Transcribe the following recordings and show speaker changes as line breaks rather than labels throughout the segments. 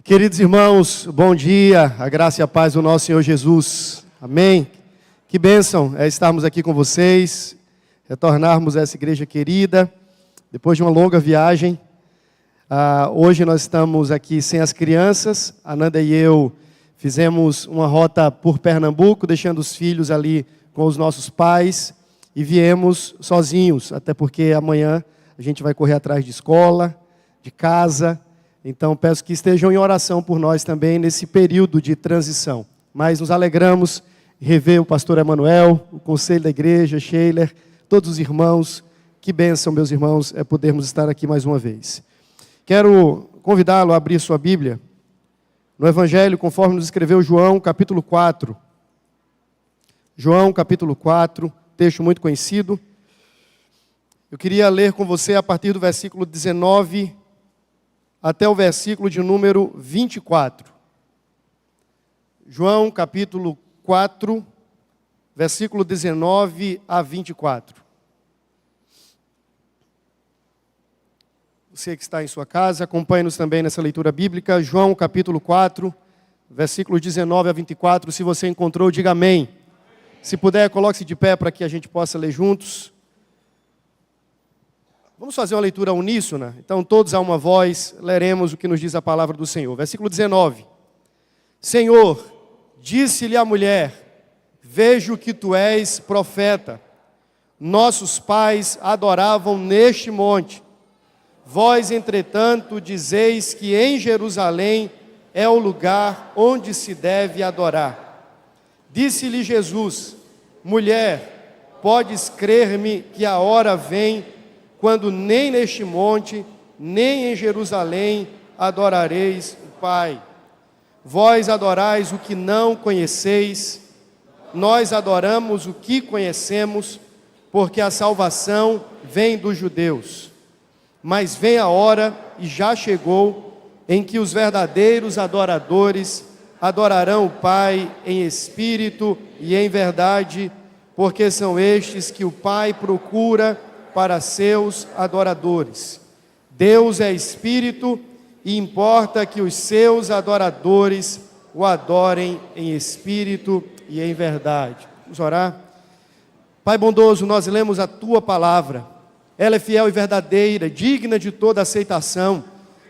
Queridos irmãos, bom dia, a graça e a paz do nosso Senhor Jesus, amém? Que bênção é estarmos aqui com vocês, retornarmos a essa igreja querida, depois de uma longa viagem. Hoje nós estamos aqui sem as crianças, a Nanda e eu fizemos uma rota por Pernambuco, deixando os filhos ali com os nossos pais, e viemos sozinhos, até porque amanhã a gente vai correr atrás de escola, de casa. Então, peço que estejam em oração por nós também nesse período de transição. Mas nos alegramos em rever o pastor Emanuel, o conselho da igreja, Sheiler, todos os irmãos. Que bênção, meus irmãos, é podermos estar aqui mais uma vez. Quero convidá-lo a abrir sua Bíblia no Evangelho, conforme nos escreveu João, capítulo 4. João, capítulo 4, texto muito conhecido. Eu queria ler com você a partir do versículo 19 até o versículo de número 24. João, capítulo 4, versículo 19 a 24. Você que está em sua casa, acompanhe-nos também nessa leitura bíblica. João, capítulo 4, versículo 19 a 24. Se você encontrou, diga amém. Se puder, coloque-se de pé para que a gente possa ler juntos. Vamos fazer uma leitura uníssona? Então, todos a uma voz, leremos o que nos diz a palavra do Senhor. Versículo 19. Senhor, disse-lhe a mulher, vejo que tu és profeta. Nossos pais adoravam neste monte. Vós, entretanto, dizeis que em Jerusalém é o lugar onde se deve adorar. Disse-lhe Jesus, mulher, podes crer-me que a hora vem quando nem neste monte, nem em Jerusalém adorareis o Pai. Vós adorais o que não conheceis, nós adoramos o que conhecemos, porque a salvação vem dos judeus. Mas vem a hora, e já chegou, em que os verdadeiros adoradores adorarão o Pai em espírito e em verdade, porque são estes que o Pai procura para seus adoradores. Deus é espírito e importa que os seus adoradores o adorem em espírito e em verdade. Vamos orar? Pai bondoso, nós lemos a tua palavra. Ela é fiel e verdadeira, digna de toda aceitação.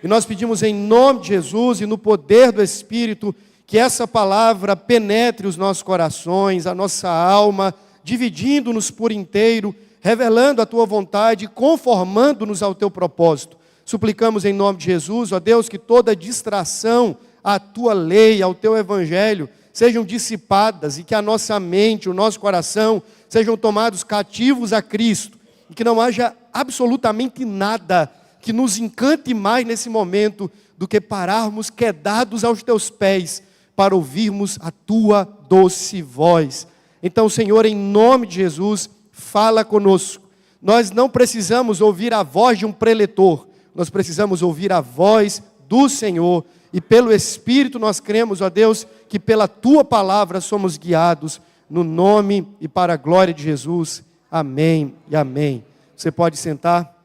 E nós pedimos em nome de Jesus e no poder do Espírito que essa palavra penetre os nossos corações, a nossa alma, dividindo-nos por inteiro, revelando a tua vontade, conformando-nos ao teu propósito. Suplicamos em nome de Jesus, ó Deus, que toda distração à tua lei, ao teu evangelho, sejam dissipadas e que a nossa mente, o nosso coração, sejam tomados cativos a Cristo. E que não haja absolutamente nada que nos encante mais nesse momento do que pararmos quedados aos teus pés para ouvirmos a tua doce voz. Então, Senhor, em nome de Jesus, fala conosco. Nós não precisamos ouvir a voz de um preletor, nós precisamos ouvir a voz do Senhor. E pelo Espírito nós cremos, ó Deus, que pela tua palavra somos guiados, no nome e para a glória de Jesus. Amém e amém. Você pode sentar.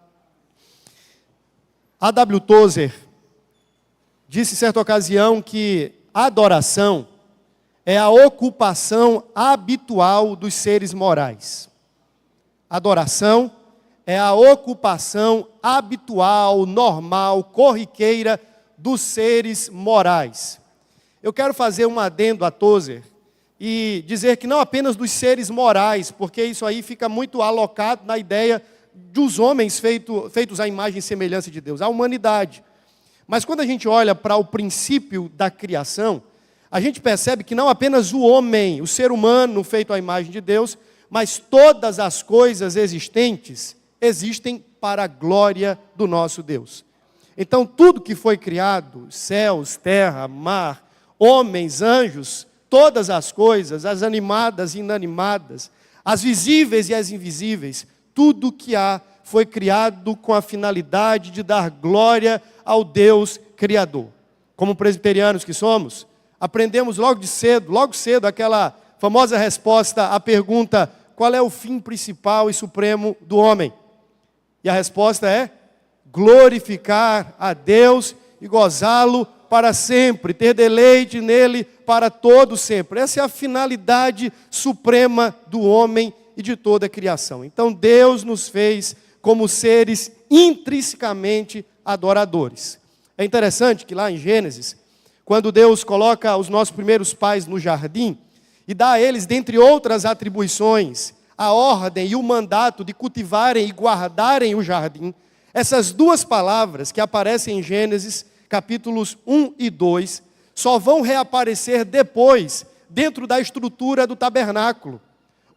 A.W. Tozer disse em certa ocasião que a adoração é a ocupação habitual dos seres morais. Adoração é a ocupação habitual, normal, corriqueira dos seres morais. Eu quero fazer um adendo a Tozer e dizer que não apenas dos seres morais, porque isso aí fica muito alocado na ideia dos homens feitos à imagem e semelhança de Deus, a humanidade. Mas quando a gente olha para o princípio da criação, a gente percebe que não apenas o homem, o ser humano feito à imagem de Deus, mas todas as coisas existentes existem para a glória do nosso Deus. Então tudo que foi criado, céus, terra, mar, homens, anjos, todas as coisas, as animadas e inanimadas, as visíveis e as invisíveis, tudo que há foi criado com a finalidade de dar glória ao Deus Criador. Como presbiterianos que somos, aprendemos logo cedo, aquela famosa resposta à pergunta: qual é o fim principal e supremo do homem? E a resposta é glorificar a Deus e gozá-lo para sempre, ter deleite nele para todo sempre. Essa é a finalidade suprema do homem e de toda a criação. Então Deus nos fez como seres intrinsecamente adoradores. É interessante que lá em Gênesis, quando Deus coloca os nossos primeiros pais no jardim e dá a eles, dentre outras atribuições, a ordem e o mandato de cultivarem e guardarem o jardim, essas duas palavras que aparecem em Gênesis, capítulos 1 e 2, só vão reaparecer depois, dentro da estrutura do tabernáculo,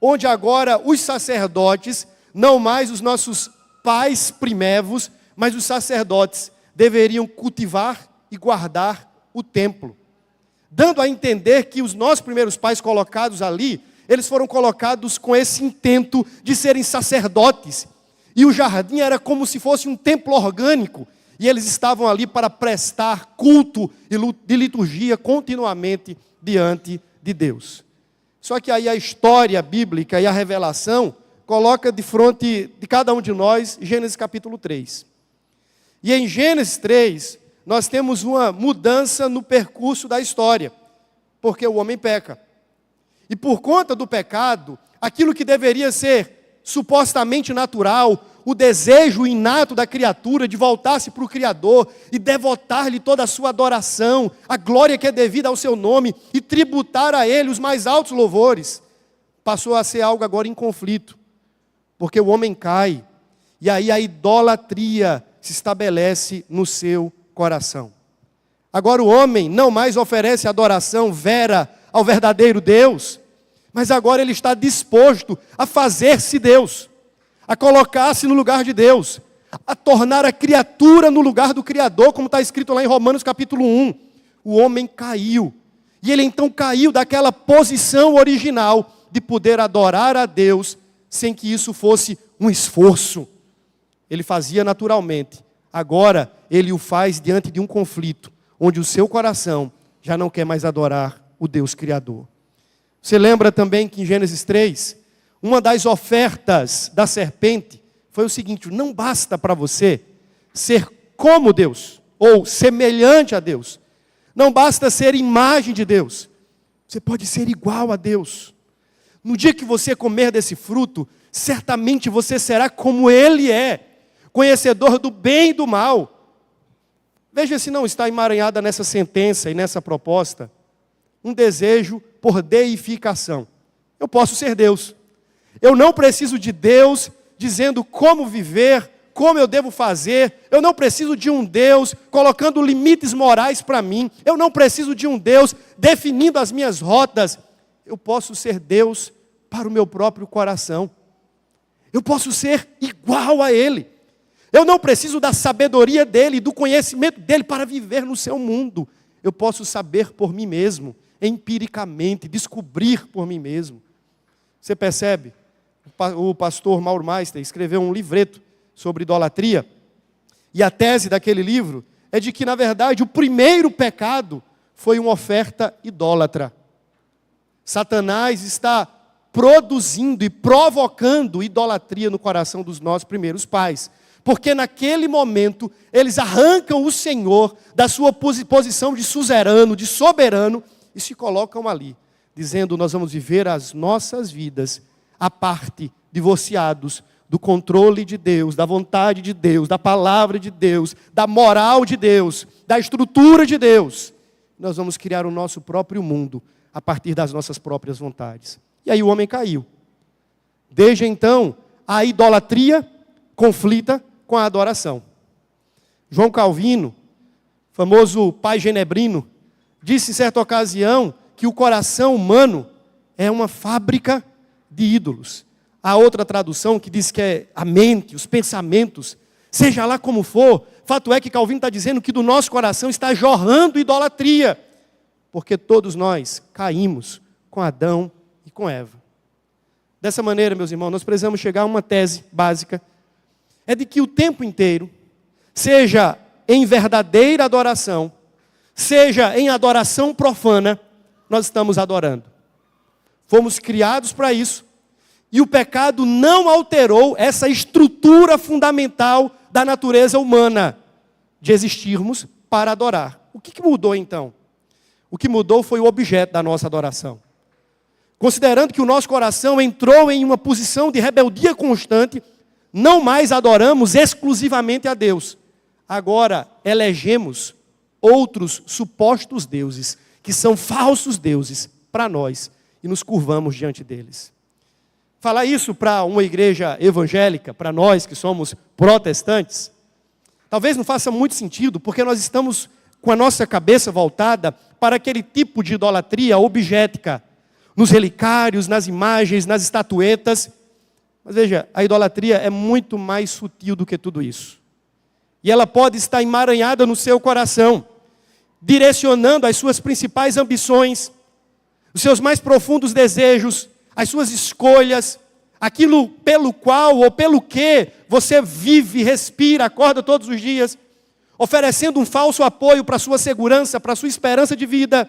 onde agora os sacerdotes, não mais os nossos pais primevos, mas os sacerdotes deveriam cultivar e guardar o templo, dando a entender que os nossos primeiros pais colocados ali, eles foram colocados com esse intento de serem sacerdotes, e o jardim era como se fosse um templo orgânico, e eles estavam ali para prestar culto de liturgia continuamente diante de Deus. Só que aí a história bíblica e a revelação coloca de frente de cada um de nós Gênesis capítulo 3. E em Gênesis 3, nós temos uma mudança no percurso da história, porque o homem peca. E por conta do pecado, aquilo que deveria ser supostamente natural, o desejo inato da criatura de voltar-se para o Criador e devotar-lhe toda a sua adoração, a glória que é devida ao seu nome e tributar a Ele os mais altos louvores, passou a ser algo agora em conflito, porque o homem cai, e aí a idolatria se estabelece no seu coração. Agora o homem não mais oferece adoração vera ao verdadeiro Deus, mas agora ele está disposto a fazer-se Deus, a colocar-se no lugar de Deus, a tornar a criatura no lugar do Criador, como está escrito lá em Romanos capítulo 1. O homem caiu, e ele então caiu daquela posição original de poder adorar a Deus, sem que isso fosse um esforço. Ele fazia naturalmente. Agora, ele o faz diante de um conflito, onde o seu coração já não quer mais adorar o Deus Criador. Você lembra também que em Gênesis 3, uma das ofertas da serpente foi o seguinte: não basta para você ser como Deus, ou semelhante a Deus. Não basta ser imagem de Deus. Você pode ser igual a Deus. No dia que você comer desse fruto, certamente você será como Ele é, conhecedor do bem e do mal. Veja se não está emaranhada nessa sentença e nessa proposta um desejo por deificação. Eu posso ser Deus. Eu não preciso de Deus dizendo como viver, como eu devo fazer. Eu não preciso de um Deus colocando limites morais para mim. Eu não preciso de um Deus definindo as minhas rotas. Eu posso ser Deus para o meu próprio coração. Eu posso ser igual a Ele. Eu não preciso da sabedoria dEle, do conhecimento dEle para viver no seu mundo. Eu posso saber por mim mesmo, empiricamente, descobrir por mim mesmo. Você percebe? O pastor Mauro Meister escreveu um livreto sobre idolatria, e a tese daquele livro é de que, na verdade, o primeiro pecado foi uma oferta idólatra. Satanás está produzindo e provocando idolatria no coração dos nossos primeiros pais, porque naquele momento eles arrancam o Senhor da sua posição de suzerano, de soberano, e se colocam ali, dizendo: nós vamos viver as nossas vidas à parte, divorciados do controle de Deus, da vontade de Deus, da palavra de Deus, da moral de Deus, da estrutura de Deus. Nós vamos criar o nosso próprio mundo a partir das nossas próprias vontades. E aí o homem caiu. Desde então, a idolatria conflita com a adoração. João Calvino, famoso pai genebrino, disse em certa ocasião que o coração humano é uma fábrica de ídolos. Há outra tradução que diz que é a mente, os pensamentos, seja lá como for. Fato é que Calvino está dizendo que do nosso coração está jorrando idolatria, porque todos nós caímos com Adão e com Eva. Dessa maneira, meus irmãos, nós precisamos chegar a uma tese básica, é de que o tempo inteiro, seja em verdadeira adoração, seja em adoração profana, nós estamos adorando. Fomos criados para isso, e o pecado não alterou essa estrutura fundamental da natureza humana, de existirmos para adorar. O que mudou então? O que mudou foi o objeto da nossa adoração. Considerando que o nosso coração entrou em uma posição de rebeldia constante, não mais adoramos exclusivamente a Deus. Agora elegemos outros supostos deuses, que são falsos deuses para nós, e nos curvamos diante deles. Falar isso para uma igreja evangélica, para nós que somos protestantes, talvez não faça muito sentido, porque nós estamos com a nossa cabeça voltada para aquele tipo de idolatria objetica, nos relicários, nas imagens, nas estatuetas. Mas veja, a idolatria é muito mais sutil do que tudo isso. E ela pode estar emaranhada no seu coração, direcionando as suas principais ambições, os seus mais profundos desejos, as suas escolhas, aquilo pelo qual ou pelo que você vive, respira, acorda todos os dias, oferecendo um falso apoio para a sua segurança, para a sua esperança de vida,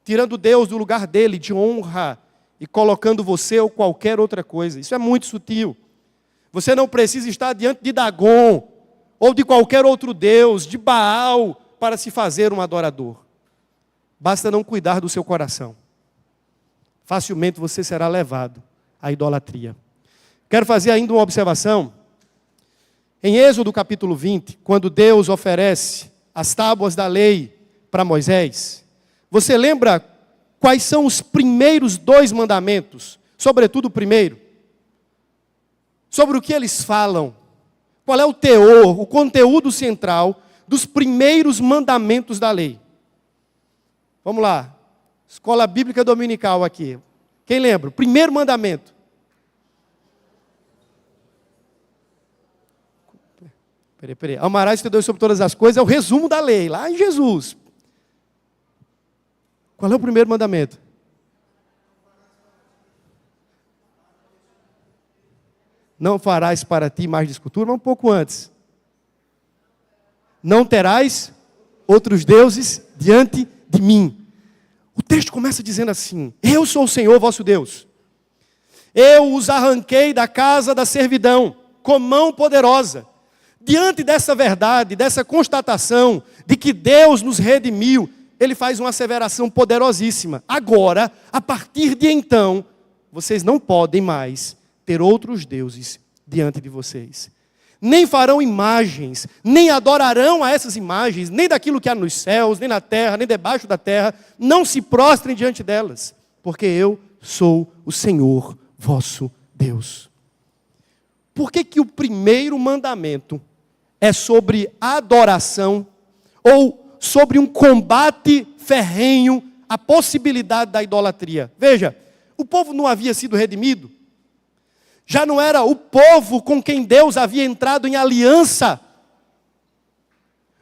tirando Deus do lugar dele, de honra, e colocando você ou qualquer outra coisa. Isso é muito sutil. Você não precisa estar diante de Dagon, ou de qualquer outro Deus, de Baal, para se fazer um adorador. Basta não cuidar do seu coração. Facilmente você será levado à idolatria. Quero fazer ainda uma observação. Em Êxodo capítulo 20, quando Deus oferece as tábuas da lei para Moisés, você lembra quais são os primeiros 2 mandamentos? Sobretudo o primeiro. Sobre o que eles falam. Qual é o teor, o conteúdo central dos primeiros mandamentos da lei? Vamos lá. Escola Bíblica Dominical aqui. Quem lembra? Primeiro mandamento. Peraí. Amarás teu Deus sobre todas as coisas é o resumo da lei, lá em Jesus. Qual é o primeiro mandamento? Não farás para ti mais de escultura, mas um pouco antes. Não terás outros deuses diante de mim. O texto começa dizendo assim: eu sou o Senhor vosso Deus. Eu os arranquei da casa da servidão, com mão poderosa. Diante dessa verdade, dessa constatação de que Deus nos redimiu, ele faz uma asseveração poderosíssima. Agora, a partir de então, vocês não podem mais ter outros deuses diante de vocês. Nem farão imagens, nem adorarão a essas imagens, nem daquilo que há nos céus, nem na terra, nem debaixo da terra. Não se prostrem diante delas, porque eu sou o Senhor vosso Deus. Por que o primeiro mandamento é sobre adoração, ou sobre um combate ferrenho à possibilidade da idolatria? Veja, o povo não havia sido redimido. Já não era o povo com quem Deus havia entrado em aliança.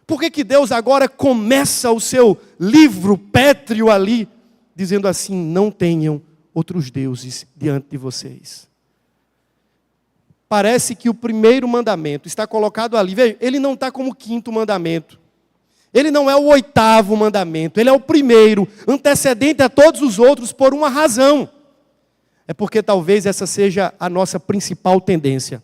Por que Deus agora começa o seu livro pétreo ali, dizendo assim: não tenham outros deuses diante de vocês? Parece que o primeiro mandamento está colocado ali. Veja, ele não está como o 5º mandamento. Ele não é o 8º mandamento. Ele é o primeiro, antecedente a todos os outros por uma razão. É porque talvez essa seja a nossa principal tendência.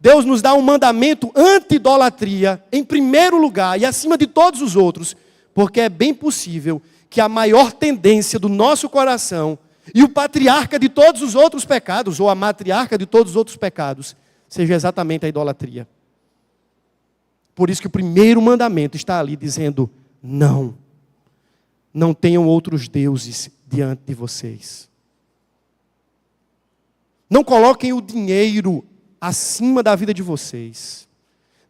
Deus nos dá um mandamento anti-idolatria, em primeiro lugar e acima de todos os outros, porque é bem possível que a maior tendência do nosso coração e o patriarca de todos os outros pecados, ou a matriarca de todos os outros pecados, seja exatamente a idolatria. Por isso que o primeiro mandamento está ali dizendo: não tenham outros deuses diante de vocês. Não coloquem o dinheiro acima da vida de vocês,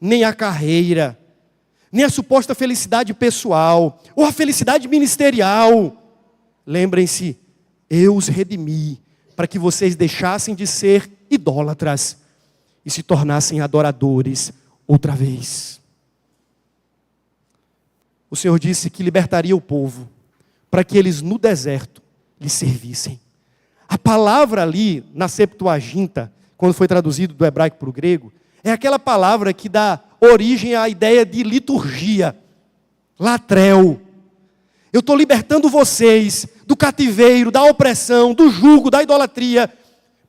nem a carreira, nem a suposta felicidade pessoal, ou a felicidade ministerial. Lembrem-se, eu os redimi, para que vocês deixassem de ser idólatras e se tornassem adoradores outra vez. O Senhor disse que libertaria o povo, para que eles no deserto lhe servissem. A palavra ali, na Septuaginta, quando foi traduzido do hebraico para o grego, é aquela palavra que dá origem à ideia de liturgia, latreu. Eu estou libertando vocês do cativeiro, da opressão, do jugo, da idolatria,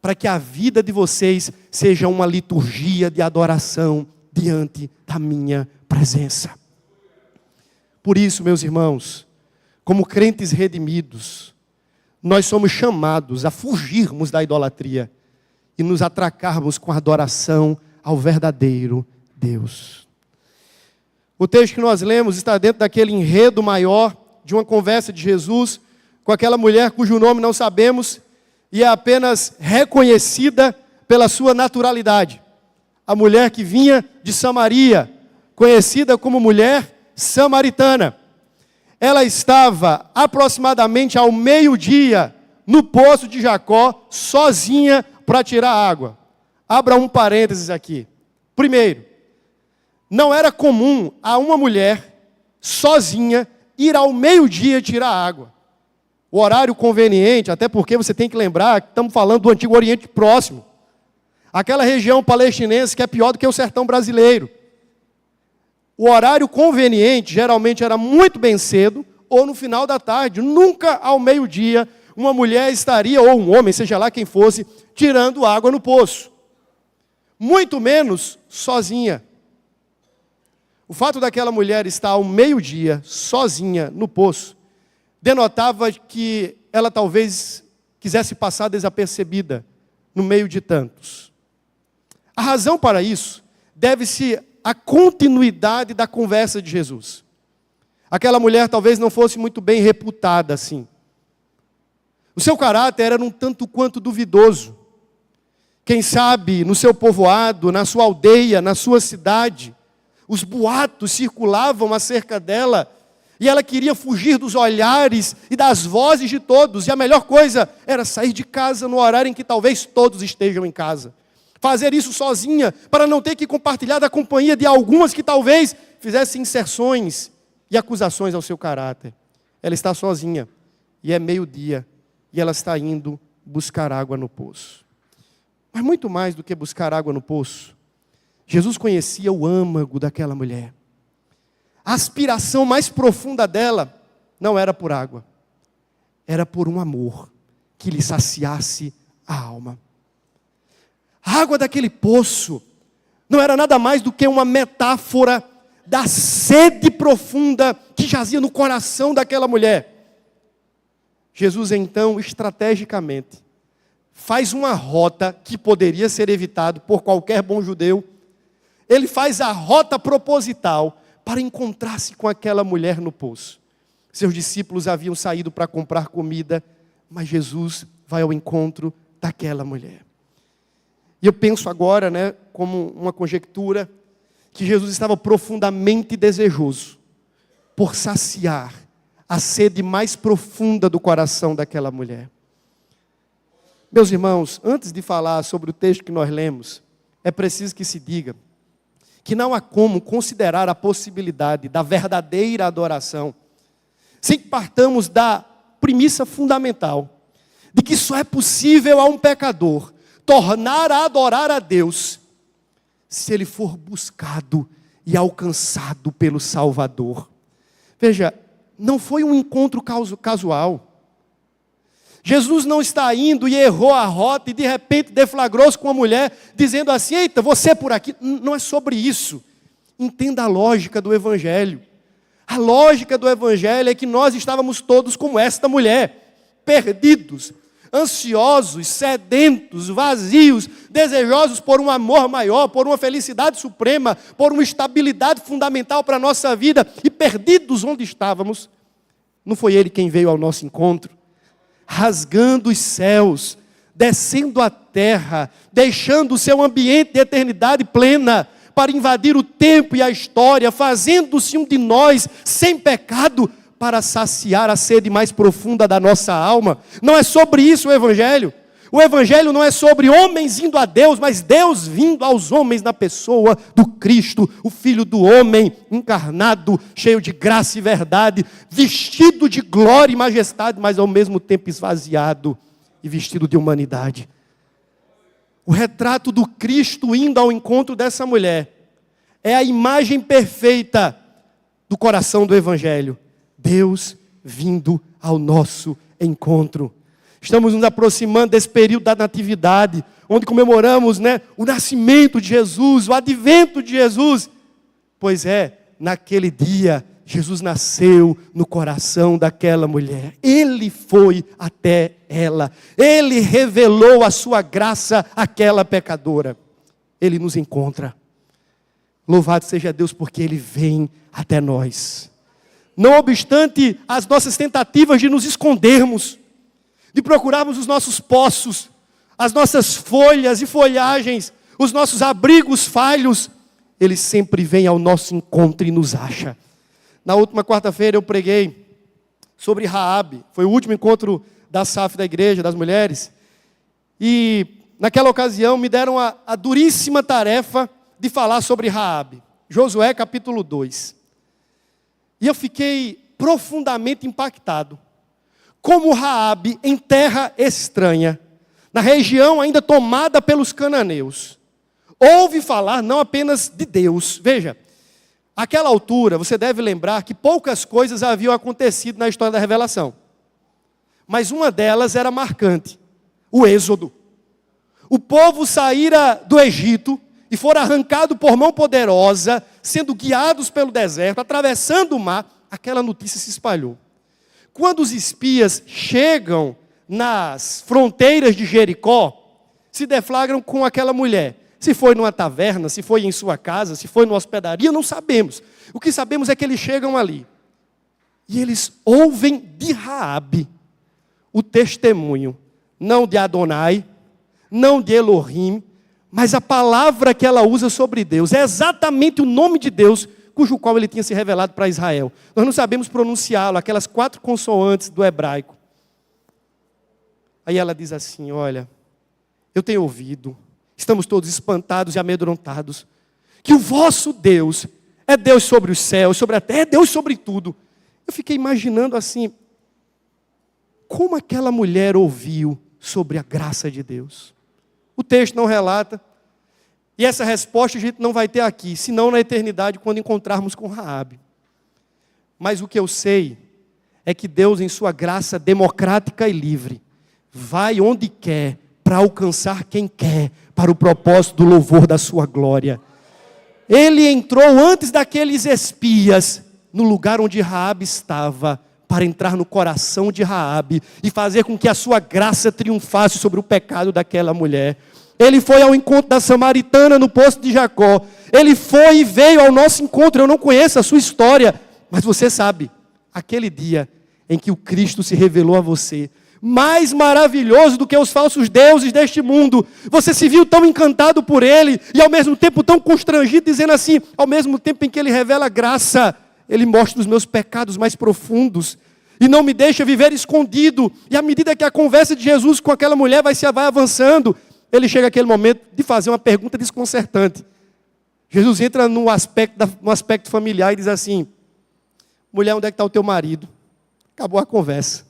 para que a vida de vocês seja uma liturgia de adoração diante da minha presença. Por isso, meus irmãos, como crentes redimidos, nós somos chamados a fugirmos da idolatria e nos atracarmos com a adoração ao verdadeiro Deus. O texto que nós lemos está dentro daquele enredo maior de uma conversa de Jesus com aquela mulher cujo nome não sabemos e é apenas reconhecida pela sua naturalidade. A mulher que vinha de Samaria, conhecida como mulher samaritana. Ela estava aproximadamente ao meio-dia no poço de Jacó, sozinha para tirar água. Abra um parênteses aqui. Primeiro, não era comum a uma mulher sozinha ir ao meio-dia tirar água. O horário conveniente, até porque você tem que lembrar que estamos falando do Antigo Oriente Próximo. Aquela região palestinense que é pior do que o sertão brasileiro. O horário conveniente geralmente era muito bem cedo ou no final da tarde. Nunca ao meio-dia uma mulher estaria, ou um homem, seja lá quem fosse, tirando água no poço. Muito menos sozinha. O fato daquela mulher estar ao meio-dia, sozinha, no poço, denotava que ela talvez quisesse passar desapercebida no meio de tantos. A razão para isso deve-se à continuidade da conversa de Jesus. Aquela mulher talvez não fosse muito bem reputada assim. O seu caráter era um tanto quanto duvidoso. Quem sabe no seu povoado, na sua aldeia, na sua cidade, os boatos circulavam acerca dela, e ela queria fugir dos olhares e das vozes de todos, e a melhor coisa era sair de casa no horário em que talvez todos estejam em casa. Fazer isso sozinha, para não ter que compartilhar da companhia de algumas que talvez fizessem inserções e acusações ao seu caráter. Ela está sozinha, e é meio-dia, e ela está indo buscar água no poço. Mas muito mais do que buscar água no poço, Jesus conhecia o âmago daquela mulher. A aspiração mais profunda dela não era por água, era por um amor que lhe saciasse a alma. A água daquele poço não era nada mais do que uma metáfora da sede profunda que jazia no coração daquela mulher. Jesus então, estrategicamente, faz uma rota que poderia ser evitada por qualquer bom judeu. Ele faz a rota proposital para encontrar-se com aquela mulher no poço. Seus discípulos haviam saído para comprar comida, mas Jesus vai ao encontro daquela mulher. E eu penso agora, como uma conjectura, que Jesus estava profundamente desejoso por saciar a sede mais profunda do coração daquela mulher. Meus irmãos, antes de falar sobre o texto que nós lemos, é preciso que se diga que não há como considerar a possibilidade da verdadeira adoração sem que partamos da premissa fundamental de que só é possível a um pecador tornar a adorar a Deus se ele for buscado e alcançado pelo Salvador. Veja, não foi um encontro casual. Jesus não está indo e errou a rota e de repente deflagrou-se com uma mulher dizendo assim: eita, você por aqui. Não é sobre isso. Entenda a lógica do Evangelho. A lógica do Evangelho é que nós estávamos todos como esta mulher, perdidos, ansiosos, sedentos, vazios, desejosos por um amor maior, por uma felicidade suprema, por uma estabilidade fundamental para a nossa vida, e perdidos onde estávamos. Não foi Ele quem veio ao nosso encontro, rasgando os céus, descendo a terra, deixando o seu ambiente de eternidade plena, para invadir o tempo e a história, fazendo-se um de nós, sem pecado, para saciar a sede mais profunda da nossa alma. Não é sobre isso o Evangelho. O Evangelho não é sobre homens indo a Deus, mas Deus vindo aos homens na pessoa do Cristo, o Filho do homem, encarnado, cheio de graça e verdade, vestido de glória e majestade, mas ao mesmo tempo esvaziado e vestido de humanidade. O retrato do Cristo indo ao encontro dessa mulher é a imagem perfeita do coração do Evangelho. Deus vindo ao nosso encontro. Estamos nos aproximando desse período da natividade, onde comemoramos o nascimento de Jesus, o advento de Jesus. Pois é, naquele dia, Jesus nasceu no coração daquela mulher. Ele foi até ela. Ele revelou a sua graça àquela pecadora. Ele nos encontra. Louvado seja Deus, porque Ele vem até nós. Não obstante as nossas tentativas de nos escondermos, de procurarmos os nossos poços, as nossas folhas e folhagens, os nossos abrigos falhos, Ele sempre vem ao nosso encontro e nos acha. Na última quarta-feira eu preguei sobre Raabe. Foi o último encontro da SAF da igreja, das mulheres. E naquela ocasião me deram a duríssima tarefa de falar sobre Raabe. Josué capítulo 2. E eu fiquei profundamente impactado. Como Raabe, em terra estranha, na região ainda tomada pelos cananeus, ouve falar não apenas de Deus. Veja, àquela altura, você deve lembrar que poucas coisas haviam acontecido na história da revelação. Mas uma delas era marcante, o Êxodo. O povo saíra do Egito e fora arrancado por mão poderosa, sendo guiados pelo deserto, atravessando o mar. Aquela notícia se espalhou. Quando os espias chegam nas fronteiras de Jericó, se deflagram com aquela mulher. Se foi numa taverna, se foi em sua casa, se foi numa hospedaria, não sabemos. O que sabemos é que eles chegam ali. E eles ouvem de Raabe o testemunho, não de Adonai, não de Elohim, mas a palavra que ela usa sobre Deus. É exatamente o nome de Deus, cujo qual ele tinha se revelado para Israel. Nós não sabemos pronunciá-lo, aquelas 4 consoantes do hebraico. Aí ela diz assim, olha, eu tenho ouvido, estamos todos espantados e amedrontados, que o vosso Deus é Deus sobre os céus, sobre a terra, é Deus sobre tudo. Eu fiquei imaginando assim, como aquela mulher ouviu sobre a graça de Deus. O texto não relata, e essa resposta a gente não vai ter aqui, senão na eternidade, quando encontrarmos com Raabe. Mas o que eu sei é que Deus, em sua graça democrática e livre, vai onde quer, para alcançar quem quer, para o propósito do louvor da sua glória. Ele entrou antes daqueles espias, no lugar onde Raabe estava, para entrar no coração de Raabe, e fazer com que a sua graça triunfasse sobre o pecado daquela mulher. Ele foi ao encontro da samaritana no poço de Jacó. Ele foi e veio ao nosso encontro. Eu não conheço a sua história, mas você sabe, aquele dia em que o Cristo se revelou a você, mais maravilhoso do que os falsos deuses deste mundo. Você se viu tão encantado por Ele, e ao mesmo tempo tão constrangido, dizendo assim, ao mesmo tempo em que Ele revela graça, Ele mostra os meus pecados mais profundos, e não me deixa viver escondido. E à medida que a conversa de Jesus com aquela mulher vai avançando, Ele chega àquele momento de fazer uma pergunta desconcertante. Jesus entra no aspecto familiar e diz assim, mulher, onde é que está o teu marido? Acabou a conversa.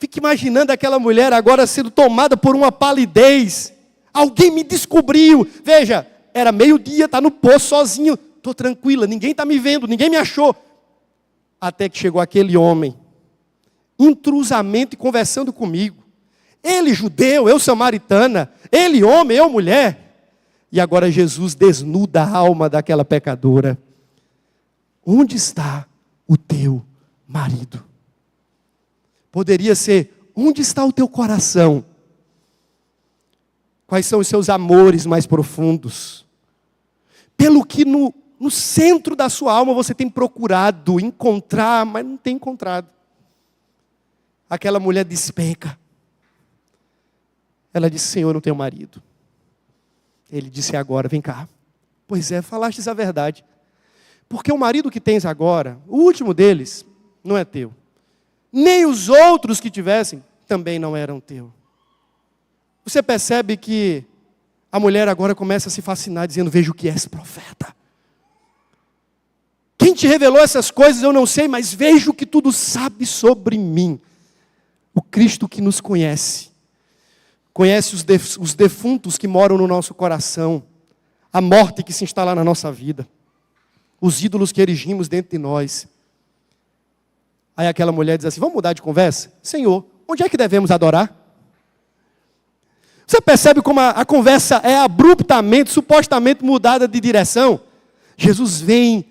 Fique imaginando aquela mulher agora sendo tomada por uma palidez. Alguém me descobriu. Veja, era meio-dia, está no poço sozinho. Estou tranquila, ninguém está me vendo, ninguém me achou. Até que chegou aquele homem, intrusamente conversando comigo. Ele judeu, eu samaritana. Ele homem, eu mulher. E agora Jesus desnuda a alma daquela pecadora. Onde está o teu marido? Poderia ser, onde está o teu coração? Quais são os seus amores mais profundos? Pelo que no centro da sua alma você tem procurado encontrar, mas não tem encontrado. Aquela mulher despenca. Ela disse, Senhor, não tenho marido. Ele disse, agora, vem cá. Pois é, falastes a verdade. Porque o marido que tens agora, o último deles, não é teu. Nem os outros que tivessem, também não eram teu. Você percebe que a mulher agora começa a se fascinar, dizendo, vejo que és profeta. Quem te revelou essas coisas eu não sei, mas vejo que tudo sabe sobre mim. O Cristo que nos conhece. Conhece os defuntos que moram no nosso coração. A morte que se instala na nossa vida. Os ídolos que erigimos dentro de nós. Aí aquela mulher diz assim, vamos mudar de conversa? Senhor, onde é que devemos adorar? Você percebe como a conversa é abruptamente, supostamente mudada de direção? Jesus vem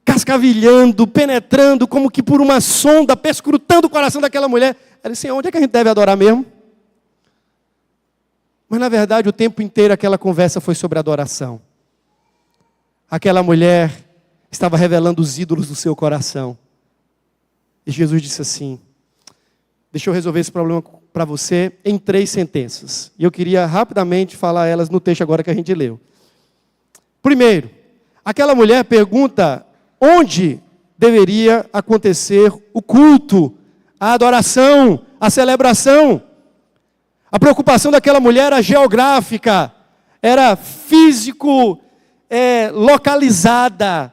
cascavilhando, penetrando, como que por uma sonda, perscrutando o coração daquela mulher. Ela disse, onde é que a gente deve adorar mesmo? Mas na verdade o tempo inteiro aquela conversa foi sobre adoração. Aquela mulher estava revelando os ídolos do seu coração. E Jesus disse assim, deixa eu resolver esse problema para você em 3 sentenças. E eu queria rapidamente falar elas no texto agora que a gente leu. Primeiro, aquela mulher pergunta onde deveria acontecer o culto, a adoração, a celebração. A preocupação daquela mulher era geográfica, era físico, localizada,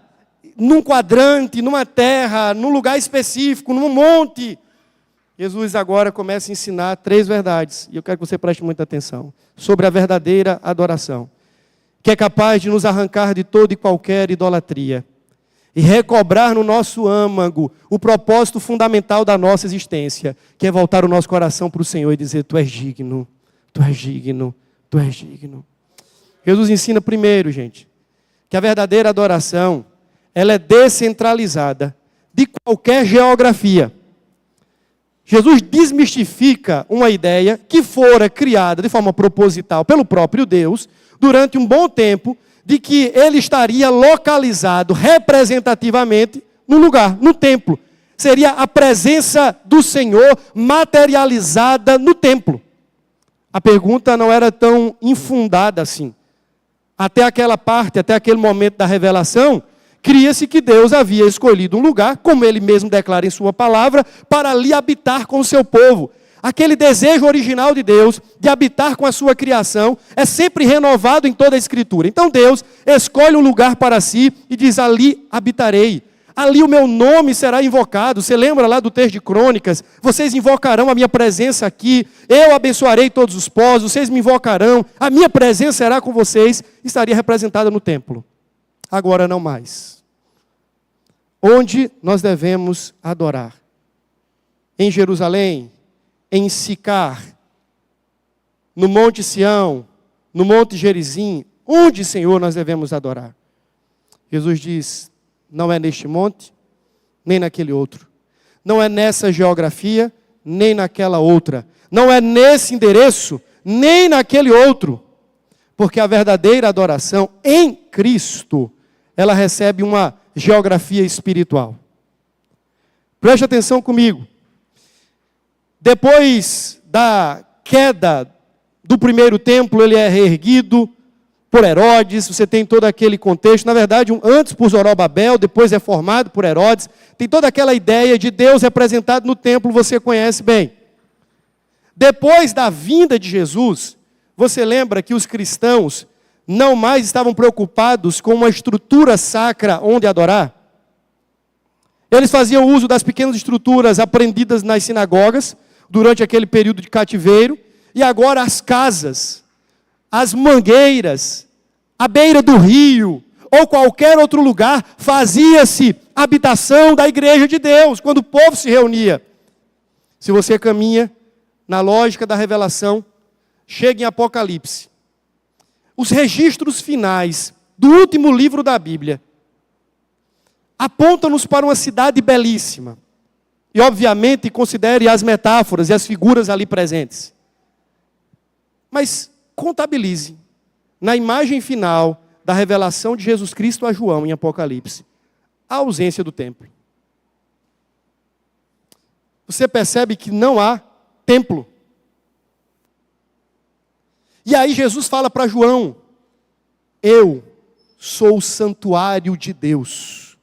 num quadrante, numa terra, num lugar específico, num monte. Jesus agora começa a ensinar 3 verdades, e eu quero que você preste muita atenção, sobre a verdadeira adoração, que é capaz de nos arrancar de toda e qualquer idolatria, e recobrar no nosso âmago o propósito fundamental da nossa existência, que é voltar o nosso coração para o Senhor e dizer, tu és digno, tu és digno, tu és digno. Jesus ensina primeiro, gente, que a verdadeira adoração, ela é descentralizada de qualquer geografia. Jesus desmistifica uma ideia que fora criada de forma proposital pelo próprio Deus, durante um bom tempo, de que ele estaria localizado representativamente no lugar, no templo. Seria a presença do Senhor materializada no templo. A pergunta não era tão infundada assim. Até aquela parte, até aquele momento da revelação, cria-se que Deus havia escolhido um lugar, como ele mesmo declara em sua palavra, para ali habitar com o seu povo. Aquele desejo original de Deus, de habitar com a sua criação, é sempre renovado em toda a Escritura. Então Deus escolhe um lugar para si e diz, ali habitarei. Ali o meu nome será invocado. Você lembra lá do texto de Crônicas? Vocês invocarão a minha presença aqui. Eu abençoarei todos os povos. Vocês me invocarão. A minha presença será com vocês. Estaria representada no templo. Agora não mais. Onde nós devemos adorar? Em Jerusalém? Em Sicar? No Monte Sião? No Monte Gerizim? Onde, Senhor, nós devemos adorar? Jesus diz, não é neste monte, nem naquele outro. Não é nessa geografia, nem naquela outra. Não é nesse endereço, nem naquele outro. Porque a verdadeira adoração em Cristo, ela recebe uma geografia espiritual. Preste atenção comigo. Depois da queda do primeiro templo, ele é reerguido por Herodes, você tem todo aquele contexto, na verdade, antes por Zorobabel, depois reformado por Herodes, tem toda aquela ideia de Deus representado no templo, você conhece bem. Depois da vinda de Jesus, você lembra que os cristãos não mais estavam preocupados com uma estrutura sacra onde adorar? Eles faziam uso das pequenas estruturas aprendidas nas sinagogas, durante aquele período de cativeiro, e agora as casas, as mangueiras, à beira do rio, ou qualquer outro lugar, fazia-se habitação da igreja de Deus, quando o povo se reunia. Se você caminha na lógica da revelação, chega em Apocalipse. Os registros finais do último livro da Bíblia apontam-nos para uma cidade belíssima. E, obviamente, considere as metáforas e as figuras ali presentes. Mas contabilize, na imagem final da revelação de Jesus Cristo a João em Apocalipse, a ausência do templo. Você percebe que não há templo. E aí Jesus fala para João, eu sou o santuário de Deus.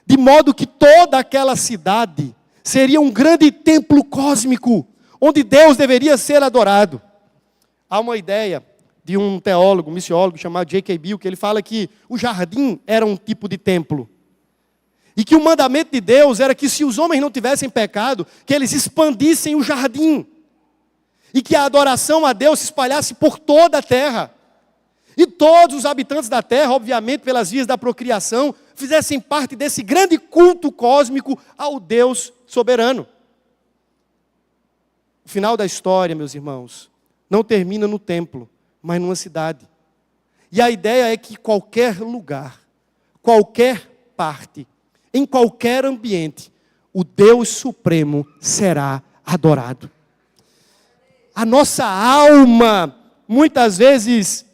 De modo que toda aquela cidade seria um grande templo cósmico, onde Deus deveria ser adorado. Há uma ideia de um teólogo, missiólogo, chamado J.K. Bill, que ele fala que o jardim era um tipo de templo. E que o mandamento de Deus era que se os homens não tivessem pecado, que eles expandissem o jardim. E que a adoração a Deus se espalhasse por toda a terra. E todos os habitantes da terra, obviamente pelas vias da procriação, fizessem parte desse grande culto cósmico ao Deus soberano. O final da história, meus irmãos, não termina no templo, mas numa cidade. E a ideia é que qualquer lugar, qualquer parte, em qualquer ambiente, o Deus Supremo será adorado. A nossa alma, muitas vezes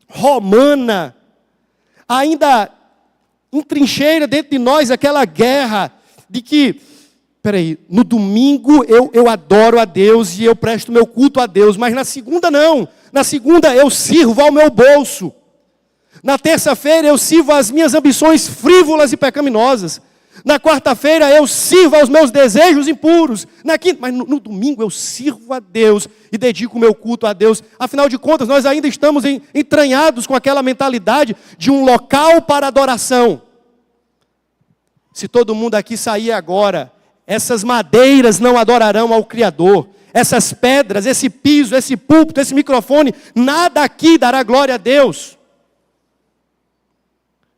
romana, ainda entrincheira dentro de nós aquela guerra de que, no domingo eu adoro a Deus e eu presto meu culto a Deus, mas na segunda não. Na segunda eu sirvo ao meu bolso. Na terça-feira eu sirvo às minhas ambições frívolas e pecaminosas. Na quarta-feira eu sirvo aos meus desejos impuros. Na quinta, mas no domingo eu sirvo a Deus e dedico o meu culto a Deus. Afinal de contas, nós ainda estamos entranhados com aquela mentalidade de um local para adoração. Se todo mundo aqui sair agora, essas madeiras não adorarão ao Criador. Essas pedras, esse piso, esse púlpito, esse microfone, nada aqui dará glória a Deus.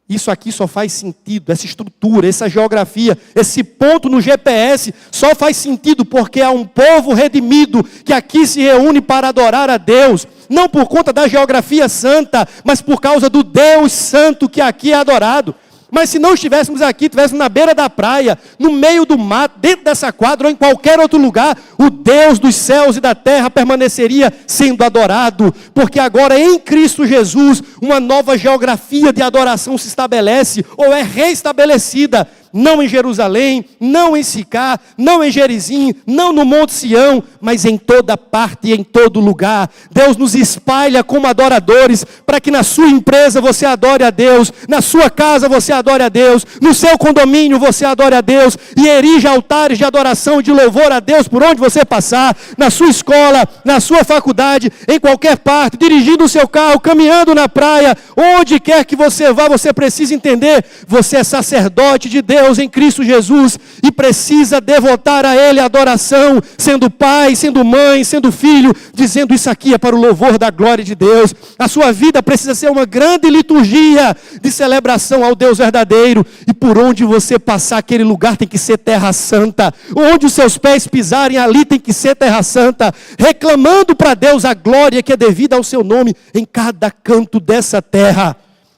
Isso aqui só faz sentido, essa estrutura, essa geografia, esse ponto no GPS, só faz sentido porque há um povo redimido que aqui se reúne para adorar a Deus. Não por conta da geografia santa, mas por causa do Deus santo que aqui é adorado. Mas se não estivéssemos aqui, estivéssemos na beira da praia, no meio do mato, dentro dessa quadra ou em qualquer outro lugar, o Deus dos céus e da terra permaneceria sendo adorado, porque agora em Cristo Jesus, uma nova geografia de adoração se estabelece, ou é reestabelecida, não em Jerusalém, não em Sicá, não em Gerizim, não no Monte Sião, mas em toda parte e em todo lugar. Deus nos espalha como adoradores, para que na sua empresa você adore a Deus, na sua casa você adore a Deus, no seu condomínio você adore a Deus, e erija altares de adoração e de louvor a Deus por onde você passar, na sua escola, na sua faculdade, em qualquer parte, dirigindo o seu carro, caminhando na praia, onde quer que você vá, você precisa entender, você é sacerdote de Deus em Cristo Jesus e precisa devotar a Ele a adoração, sendo pai, sendo mãe, sendo filho, dizendo isso aqui é para o louvor da glória de Deus. A sua vida precisa ser uma grande liturgia de celebração ao Deus verdadeiro, e por onde você passar, aquele lugar tem que ser terra santa, onde os seus pés pisarem, ali tem que ser terra santa, reclamando para Deus a glória que é devida ao seu nome em cada canto dessa terra,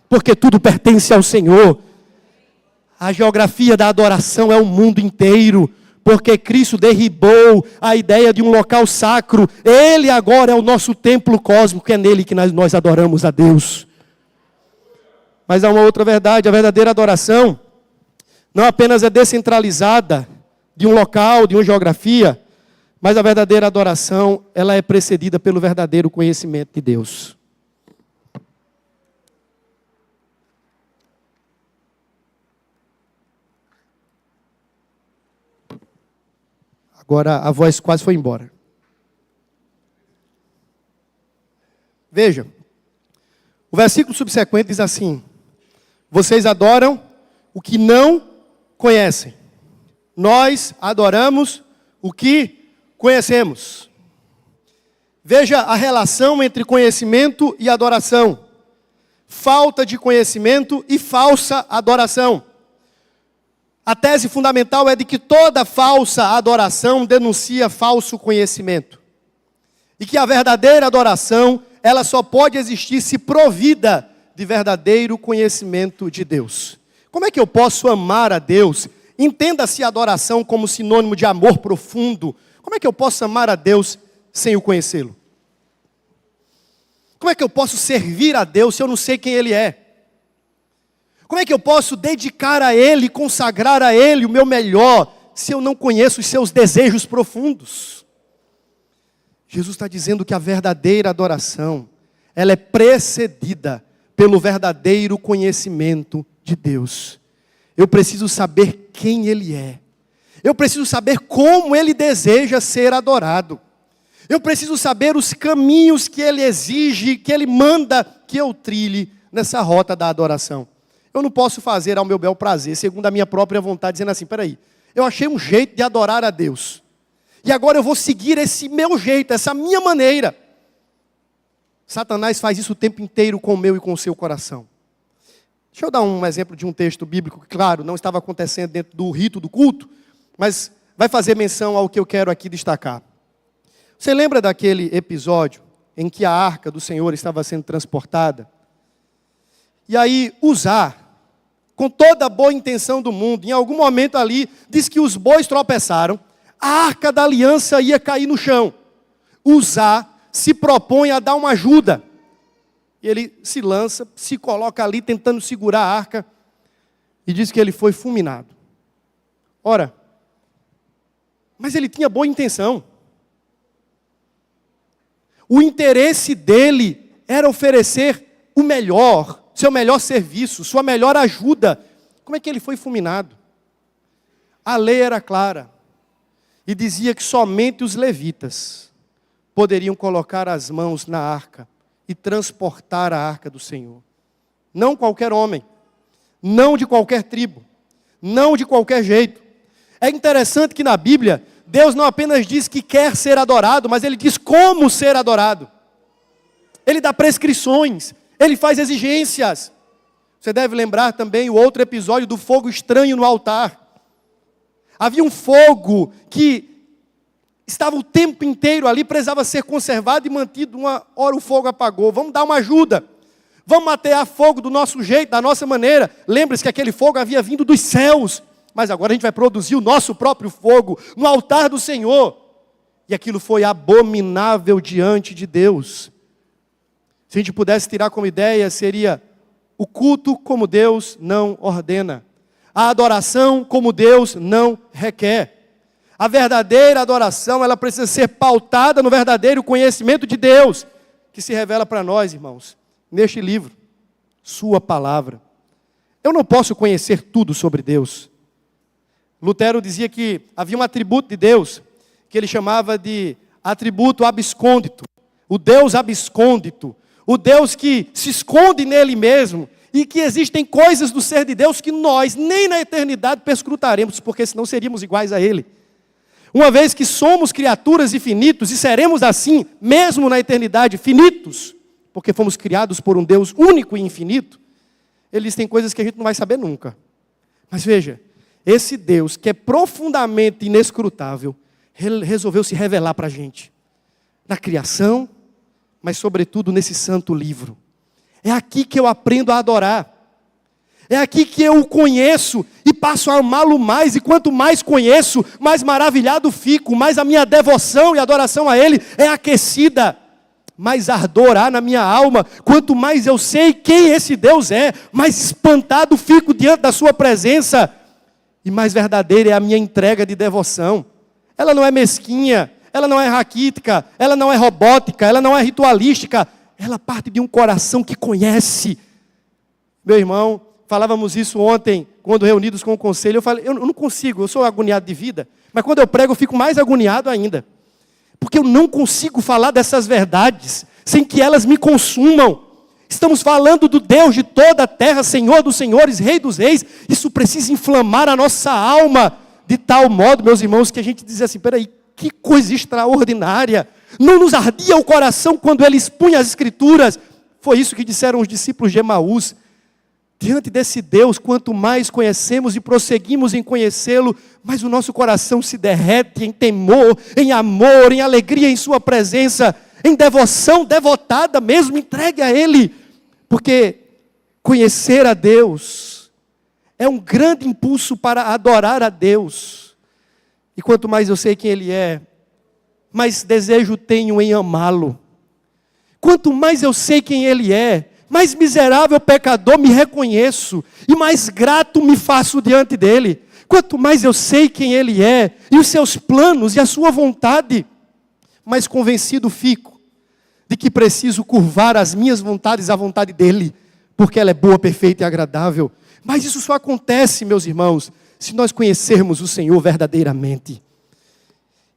porque tudo pertence ao Senhor. A geografia da adoração é o mundo inteiro, porque Cristo derribou a ideia de um local sacro. Ele agora é o nosso templo cósmico, é nele que nós adoramos a Deus. Mas há uma outra verdade, a verdadeira adoração não apenas é descentralizada de um local, de uma geografia, mas a verdadeira adoração, ela é precedida pelo verdadeiro conhecimento de Deus. Agora a voz quase foi embora. Veja, o versículo subsequente diz assim: vocês adoram o que não conhecem. Nós adoramos o que conhecemos. Veja a relação entre conhecimento e adoração. Falta de conhecimento e falsa adoração. A tese fundamental é de que toda falsa adoração denuncia falso conhecimento. E que a verdadeira adoração, ela só pode existir se provida de verdadeiro conhecimento de Deus. Como é que eu posso amar a Deus? Entenda-se adoração como sinônimo de amor profundo. Como é que eu posso amar a Deus sem o conhecê-lo? Como é que eu posso servir a Deus se eu não sei quem Ele é? Como é que eu posso dedicar a Ele, consagrar a Ele o meu melhor, se eu não conheço os seus desejos profundos? Jesus está dizendo que a verdadeira adoração, ela é precedida pelo verdadeiro conhecimento de Deus. Eu preciso saber quem Ele é. Eu preciso saber como Ele deseja ser adorado. Eu preciso saber os caminhos que Ele exige, que Ele manda que eu trilhe nessa rota da adoração. Eu não posso fazer ao meu bel prazer, segundo a minha própria vontade, dizendo assim, peraí, eu achei um jeito de adorar a Deus. E agora eu vou seguir esse meu jeito, essa minha maneira. Satanás faz isso o tempo inteiro com o meu e com o seu coração. Deixa eu dar um exemplo de um texto bíblico que, claro, não estava acontecendo dentro do rito do culto, mas vai fazer menção ao que eu quero aqui destacar. Você lembra daquele episódio em que a arca do Senhor estava sendo transportada? E aí Uzá com toda a boa intenção do mundo. Em algum momento ali, diz que os bois tropeçaram, a arca da aliança ia cair no chão. Uzá se propõe a dar uma ajuda. Ele se lança, se coloca ali tentando segurar a arca e diz que ele foi fulminado. Ora, mas ele tinha boa intenção. O interesse dele era oferecer o melhor, seu melhor serviço, sua melhor ajuda. Como é que ele foi fulminado? A lei era clara e dizia que somente os levitas poderiam colocar as mãos na arca e transportar a arca do Senhor. Não qualquer homem, não de qualquer tribo, não de qualquer jeito. É interessante que na Bíblia, Deus não apenas diz que quer ser adorado, mas Ele diz como ser adorado. Ele dá prescrições, Ele faz exigências. Você deve lembrar também o outro episódio do fogo estranho no altar. Havia um fogo que estava o tempo inteiro ali, precisava ser conservado e mantido. Uma hora o fogo apagou, vamos dar uma ajuda. Vamos atear fogo do nosso jeito, da nossa maneira. Lembre-se que aquele fogo havia vindo dos céus. Mas agora a gente vai produzir o nosso próprio fogo no altar do Senhor. E aquilo foi abominável diante de Deus. Se a gente pudesse tirar como ideia, seria o culto como Deus não ordena. A adoração como Deus não requer. A verdadeira adoração, ela precisa ser pautada no verdadeiro conhecimento de Deus, que se revela para nós, irmãos, neste livro, sua palavra. Eu não posso conhecer tudo sobre Deus. Lutero dizia que havia um atributo de Deus, que ele chamava de atributo abscôndito. O Deus abscôndito. O Deus que se esconde nele mesmo. E que existem coisas do ser de Deus que nós, nem na eternidade, perscrutaremos, porque senão seríamos iguais a Ele. Uma vez que somos criaturas infinitos, e seremos assim, mesmo na eternidade, finitos, porque fomos criados por um Deus único e infinito, eles têm coisas que a gente não vai saber nunca. Mas veja, esse Deus, que é profundamente inescrutável, resolveu se revelar para a gente. Na criação, mas sobretudo nesse santo livro. É aqui que eu aprendo a adorar. É aqui que eu o conheço e passo a amá-lo mais. E quanto mais conheço, mais maravilhado fico. Mais a minha devoção e adoração a Ele é aquecida. Mais ardor há na minha alma. Quanto mais eu sei quem esse Deus é, mais espantado fico diante da sua presença. E mais verdadeira é a minha entrega de devoção. Ela não é mesquinha, ela não é raquítica, ela não é robótica, ela não é ritualística. Ela parte de um coração que conhece. Meu irmão, falávamos isso ontem, quando reunidos com o conselho. Eu falei, eu não consigo, eu sou agoniado de vida. Mas quando eu prego, eu fico mais agoniado ainda. Porque eu não consigo falar dessas verdades sem que elas me consumam. Estamos falando do Deus de toda a terra, Senhor dos senhores, Rei dos reis. Isso precisa inflamar a nossa alma de tal modo, meus irmãos, que a gente diz assim, peraí, que coisa extraordinária. Não nos ardia o coração quando ele expunha as Escrituras. Foi isso que disseram os discípulos de Emaús. Diante desse Deus, quanto mais conhecemos e prosseguimos em conhecê-lo, mais o nosso coração se derrete em temor, em amor, em alegria em sua presença, em devoção devotada mesmo, entregue a Ele. Porque conhecer a Deus é um grande impulso para adorar a Deus. E quanto mais eu sei quem Ele é, mais desejo tenho em amá-lo. Quanto mais eu sei quem Ele é, mais miserável pecador me reconheço e mais grato me faço diante dEle. Quanto mais eu sei quem Ele é e os seus planos e a sua vontade, mais convencido fico de que preciso curvar as minhas vontades à vontade dEle, porque ela é boa, perfeita e agradável. Mas isso só acontece, meus irmãos, se nós conhecermos o Senhor verdadeiramente.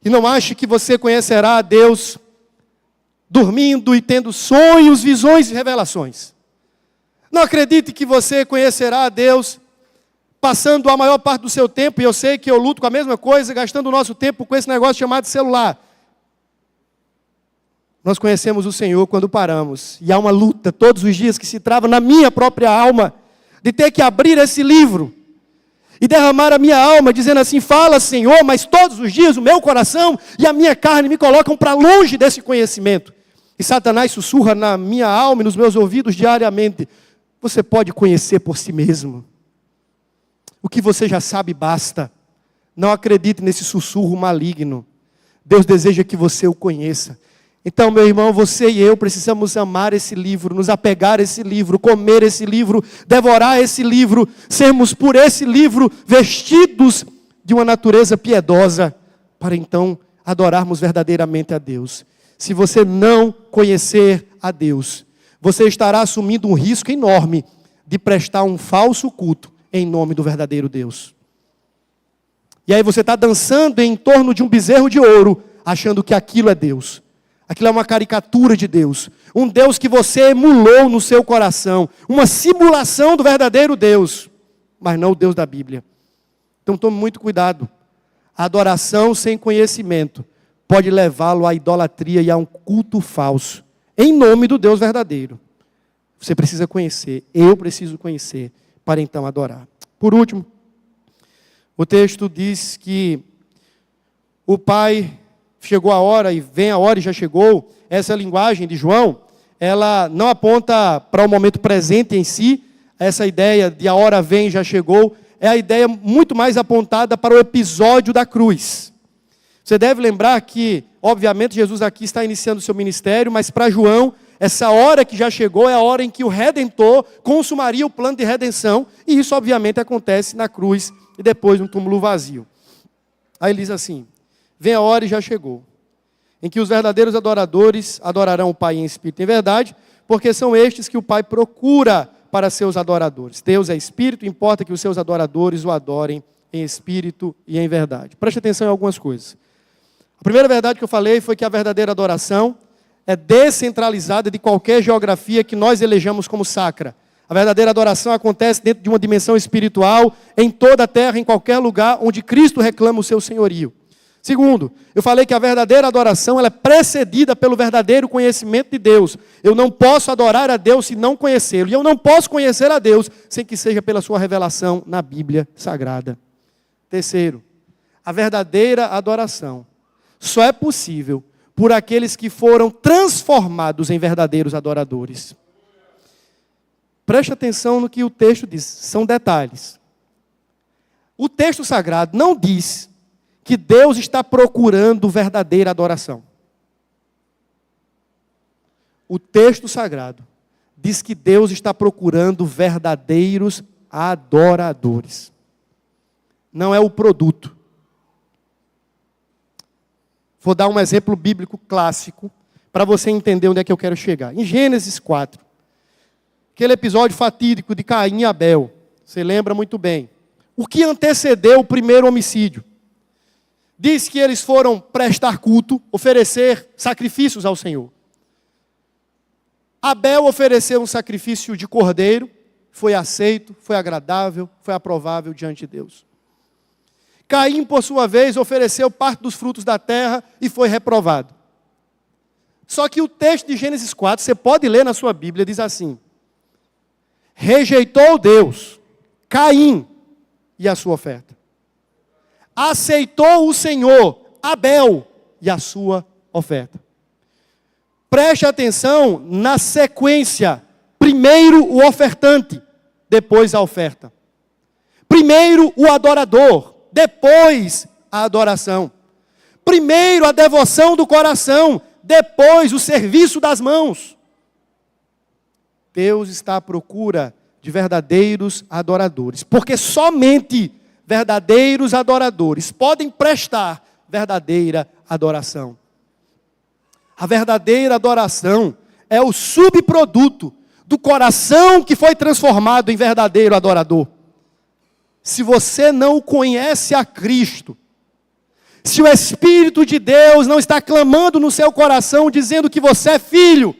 E não ache que você conhecerá a Deus dormindo e tendo sonhos, visões e revelações. Não acredite que você conhecerá a Deus passando a maior parte do seu tempo, e eu sei que eu luto com a mesma coisa, gastando o nosso tempo com esse negócio chamado celular. Nós conhecemos o Senhor quando paramos, e há uma luta todos os dias que se trava na minha própria alma, de ter que abrir esse livro, e derramar a minha alma, dizendo assim, fala Senhor, mas todos os dias o meu coração e a minha carne me colocam para longe desse conhecimento. E Satanás sussurra na minha alma e nos meus ouvidos diariamente, você pode conhecer por si mesmo. O que você já sabe basta. Não acredite nesse sussurro maligno. Deus deseja que você o conheça. Então, meu irmão, você e eu precisamos amar esse livro, nos apegar a esse livro, comer esse livro, devorar esse livro, sermos por esse livro vestidos de uma natureza piedosa, para então adorarmos verdadeiramente a Deus. Se você não conhecer a Deus, você estará assumindo um risco enorme de prestar um falso culto em nome do verdadeiro Deus. E aí você está dançando em torno de um bezerro de ouro, achando que aquilo é Deus. Aquilo é uma caricatura de Deus. Um Deus que você emulou no seu coração. Uma simulação do verdadeiro Deus. Mas não o Deus da Bíblia. Então tome muito cuidado. A adoração sem conhecimento pode levá-lo à idolatria e a um culto falso. Em nome do Deus verdadeiro. Você precisa conhecer. Eu preciso conhecer para então adorar. Por último, o texto diz que o Pai... chegou a hora e vem a hora e já chegou. Essa linguagem de João, ela não aponta para o momento presente em si. Essa ideia de a hora vem e já chegou, é a ideia muito mais apontada para o episódio da cruz. Você deve lembrar que, obviamente, Jesus aqui está iniciando o seu ministério, mas para João, essa hora que já chegou é a hora em que o Redentor consumaria o plano de redenção, e isso, obviamente, acontece na cruz e depois no túmulo vazio. Aí ele diz assim: vem a hora e já chegou, em que os verdadeiros adoradores adorarão o Pai em espírito e em verdade, porque são estes que o Pai procura para seus adoradores. Deus é espírito, importa que os seus adoradores o adorem em espírito e em verdade. Preste atenção em algumas coisas. A primeira verdade que eu falei foi que a verdadeira adoração é descentralizada de qualquer geografia que nós elejamos como sacra. A verdadeira adoração acontece dentro de uma dimensão espiritual, em toda a terra, em qualquer lugar onde Cristo reclama o seu senhorio. Segundo, eu falei que a verdadeira adoração ela é precedida pelo verdadeiro conhecimento de Deus. Eu não posso adorar a Deus se não conhecê-lo. E eu não posso conhecer a Deus sem que seja pela sua revelação na Bíblia Sagrada. Terceiro, a verdadeira adoração só é possível por aqueles que foram transformados em verdadeiros adoradores. Preste atenção no que o texto diz, são detalhes. O texto sagrado não diz que Deus está procurando verdadeira adoração. O texto sagrado diz que Deus está procurando verdadeiros adoradores. Não é o produto. Vou dar um exemplo bíblico clássico para você entender onde é que eu quero chegar. Em Gênesis 4, aquele episódio fatídico de Caim e Abel, você lembra muito bem. O que antecedeu o primeiro homicídio? Diz que eles foram prestar culto, oferecer sacrifícios ao Senhor. Abel ofereceu um sacrifício de cordeiro, foi aceito, foi agradável, foi aprovável diante de Deus. Caim, por sua vez, ofereceu parte dos frutos da terra e foi reprovado. Só que o texto de Gênesis 4, você pode ler na sua Bíblia, diz assim: rejeitou Deus, Caim e a sua oferta. Aceitou o Senhor, Abel, e a sua oferta. Preste atenção na sequência. Primeiro o ofertante, depois a oferta. Primeiro o adorador, depois a adoração. Primeiro a devoção do coração, depois o serviço das mãos. Deus está à procura de verdadeiros adoradores, porque somente verdadeiros adoradores podem prestar verdadeira adoração. A verdadeira adoração é o subproduto do coração que foi transformado em verdadeiro adorador. Se você não conhece a Cristo, se o Espírito de Deus não está clamando no seu coração, dizendo que você é filho,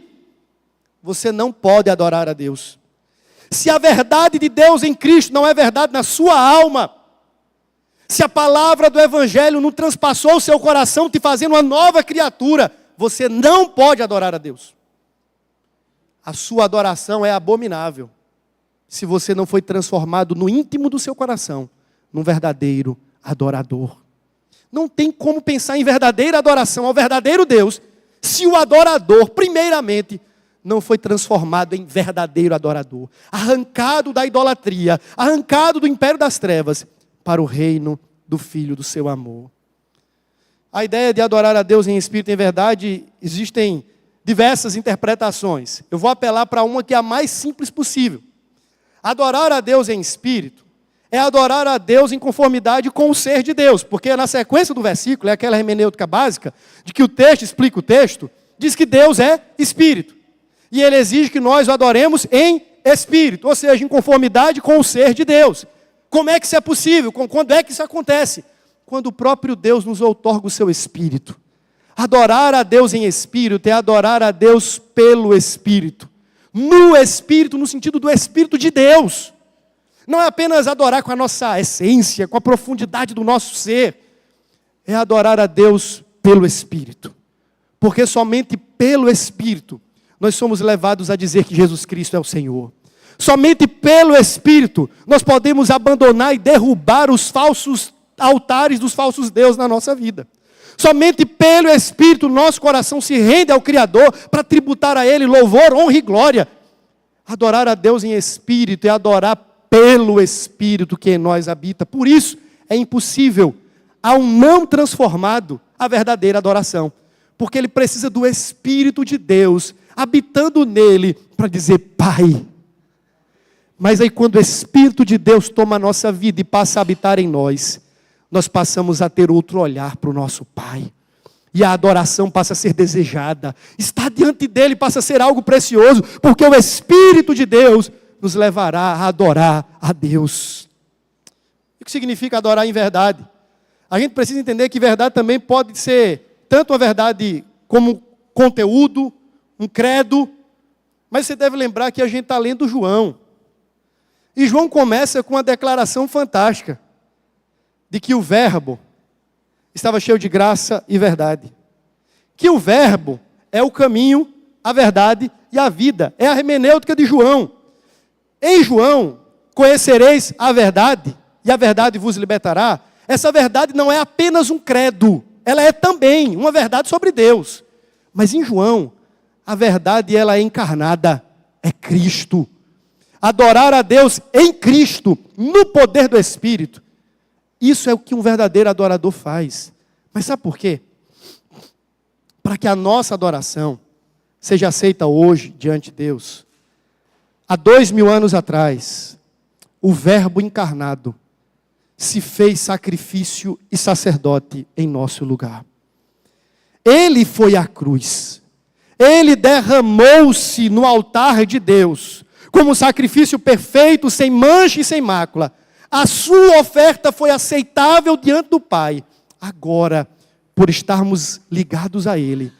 você não pode adorar a Deus. Se a verdade de Deus em Cristo não é verdade na sua alma, se a palavra do Evangelho não transpassou o seu coração, te fazendo uma nova criatura, você não pode adorar a Deus. A sua adoração é abominável, se você não foi transformado no íntimo do seu coração, num verdadeiro adorador. Não tem como pensar em verdadeira adoração ao verdadeiro Deus, se o adorador, primeiramente, não foi transformado em verdadeiro adorador, arrancado da idolatria, arrancado do império das trevas, para o reino do Filho do seu amor. A ideia de adorar a Deus em espírito e em verdade, existem diversas interpretações. Eu vou apelar para uma que é a mais simples possível. Adorar a Deus em espírito é adorar a Deus em conformidade com o ser de Deus, porque na sequência do versículo, é aquela hermenêutica básica, de que o texto explica o texto, diz que Deus é espírito. E ele exige que nós o adoremos em espírito, ou seja, em conformidade com o ser de Deus. Como é que isso é possível? Quando é que isso acontece? Quando o próprio Deus nos outorga o seu espírito. Adorar a Deus em espírito é adorar a Deus pelo espírito. No espírito, no sentido do espírito de Deus. Não é apenas adorar com a nossa essência, com a profundidade do nosso ser. É adorar a Deus pelo espírito. Porque somente pelo espírito nós somos levados a dizer que Jesus Cristo é o Senhor. Somente pelo espírito nós podemos abandonar e derrubar os falsos altares dos falsos deuses na nossa vida. Somente pelo Espírito nosso coração se rende ao Criador para tributar a Ele louvor, honra e glória. Adorar a Deus em espírito é adorar pelo Espírito que em nós habita. Por isso é impossível ao não transformado a verdadeira adoração. Porque ele precisa do Espírito de Deus habitando nele para dizer Pai. Mas aí quando o Espírito de Deus toma a nossa vida e passa a habitar em nós, nós passamos a ter outro olhar para o nosso Pai. E a adoração passa a ser desejada. Estar diante dele passa a ser algo precioso, porque o Espírito de Deus nos levará a adorar a Deus. O que significa adorar em verdade? A gente precisa entender que verdade também pode ser tanto uma verdade como conteúdo, um credo, mas você deve lembrar que a gente está lendo João. E João começa com uma declaração fantástica, de que o Verbo estava cheio de graça e verdade. Que o Verbo é o caminho, a verdade e a vida. É a hermenêutica de João. Em João, conhecereis a verdade, e a verdade vos libertará. Essa verdade não é apenas um credo, ela é também uma verdade sobre Deus. Mas em João, a verdade ela é encarnada, é Cristo. Adorar a Deus em Cristo, no poder do Espírito. Isso é o que um verdadeiro adorador faz. Mas sabe por quê? Para que a nossa adoração seja aceita hoje diante de Deus. Há 2000 anos atrás, o Verbo encarnado se fez sacrifício e sacerdote em nosso lugar. Ele foi à cruz. Ele derramou-se no altar de Deus, como sacrifício perfeito, sem mancha e sem mácula. A sua oferta foi aceitável diante do Pai. Agora, por estarmos ligados a Ele,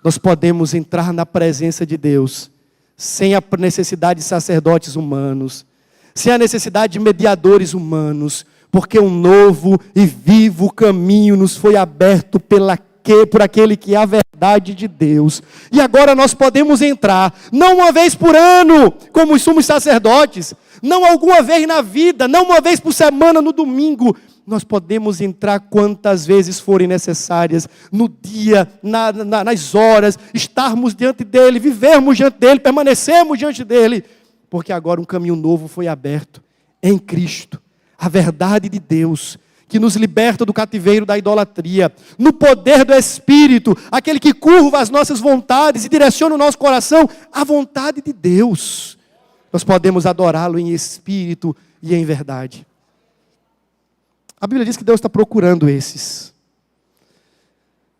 nós podemos entrar na presença de Deus, sem a necessidade de sacerdotes humanos, sem a necessidade de mediadores humanos, porque um novo e vivo caminho nos foi aberto por aquele que é a verdade de Deus. E agora nós podemos entrar, não uma vez por ano, como os sumos sacerdotes, não alguma vez na vida, não uma vez por semana no domingo. Nós podemos entrar quantas vezes forem necessárias, no dia, nas horas, estarmos diante dEle, vivermos diante dEle, permanecermos diante dEle, porque agora um caminho novo foi aberto em Cristo, a verdade de Deus, que nos liberta do cativeiro da idolatria, no poder do Espírito, aquele que curva as nossas vontades e direciona o nosso coração à vontade de Deus. Nós podemos adorá-lo em espírito e em verdade. A Bíblia diz que Deus está procurando esses.